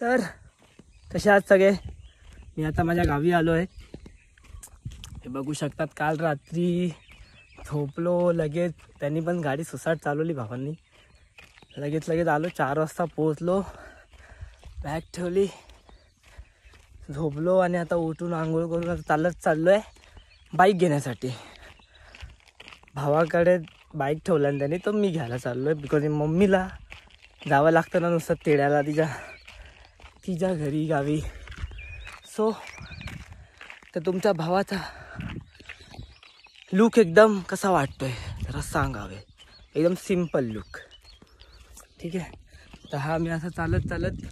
तर कसे आहात सगळे? मी आता माझ्या गावी आलो आहे. हे बघू शकतात, काल रात्री झोपलो, लगेच त्यांनी पण गाडी सुसाट चालवली भावांनी. लगेच आलो, 4 वाजता पोहोचलो, बॅग ठेवली, झोपलो आणि आता उठून आंघोळ करून आता चाललो आहे बाईक घेण्यासाठी. भावाकडे बाईक ठेवला आणि त्याने तो मी घ्यायला चाललो आहे, बिकॉज मम्मीला जावं लागतं ना नुसतं तेड्याला तिच्या घरी गावी. सो तर तुमच्या भावाचा लुक एकदम कसा वाटतोय जरा सांगावे. एकदम सिम्पल लुक, ठीक आहे. तर हा मी असं चालत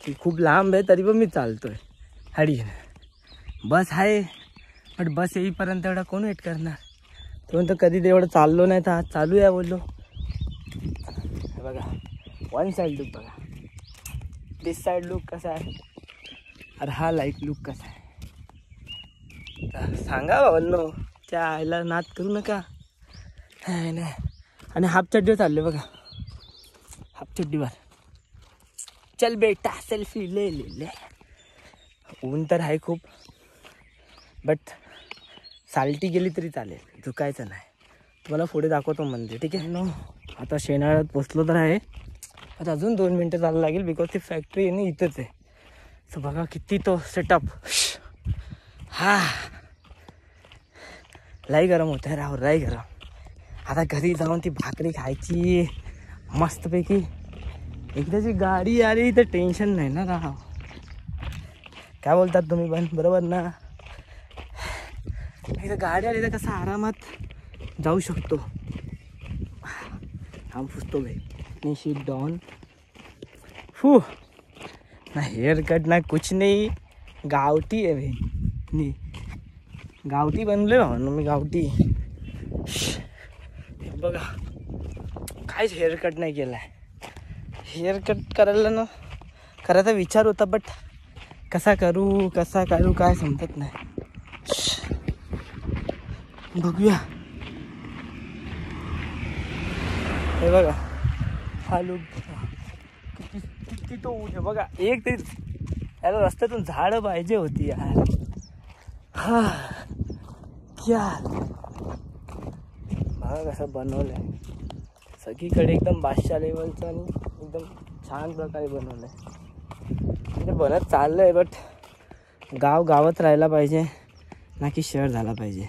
की खूप लांब आहे तरी पण मी चालतोय हाडी. बस आहे बट बस येईपर्यंत एवढा कोण वेट करणार. तेव्हा तर कधी ते एवढं चाललो नाही, तर आज चालू आहे बोललो. बघा वन साईड लुक, बघा दिस साईड लुक कसा आहे, अरे हा लाईट लुक कसा आहे. तर सांगा बाबांनो, त्या आईला नाद करू नका. नाही आणि हाफ चड्डीवर चालले बघा, हाफ चड्डीवर. चल बेटा सेल्फी ले. ऊन तर आहे खूप, बट साल्टी गेली तरी चालेल, झुकायचं नाही. तुम्हाला पुढे दाखवतो मंदिर, ठीक आहे. नो आता शेनाळ्यात पोचलो तर आहे, आता अजून 2 मिनटं चालायला लागेल, बिकॉज ती फॅक्टरी आहे ना इथंच आहे. सो बघा किती तो सेटअप. हा लई गरम होत आहे राव, लई गरम. आता घरी जाऊन ती भाकरी खायची मस्तपैकी. एकदाची गाडी आली तर टेन्शन नाही ना राव. काय बोलतात तुम्ही पण, बरोबर ना? एकदा गाडी आली तर कसं आरामात जाऊ शकतो. हम पुसतो भाई नहीं शीट डाउन. ना हेयर कट ना कुछ नहीं, गावठी आहे भाई. नाही गावठी बनलोय म्हणून मी, गावठी. बघा काहीच हेअर कट नाही केला आहे. हेअर कट करायचा विचार होता, बट कसा करू काय समजत नाही. बघूया. हे बघा हा लुक किती तो ऊन आहे बघा. एक तरी याला रस्त्यातून झाडं पाहिजे होती यार. हा क्या बघा कसं बनवलंय, सगळीकडे एकदम बादशाह लेवलचं आणि एकदम छान प्रकारे बनवलंय. म्हणजे बनत चाललंय, बट गावात राहायला पाहिजे ना की शहर झाला पाहिजे.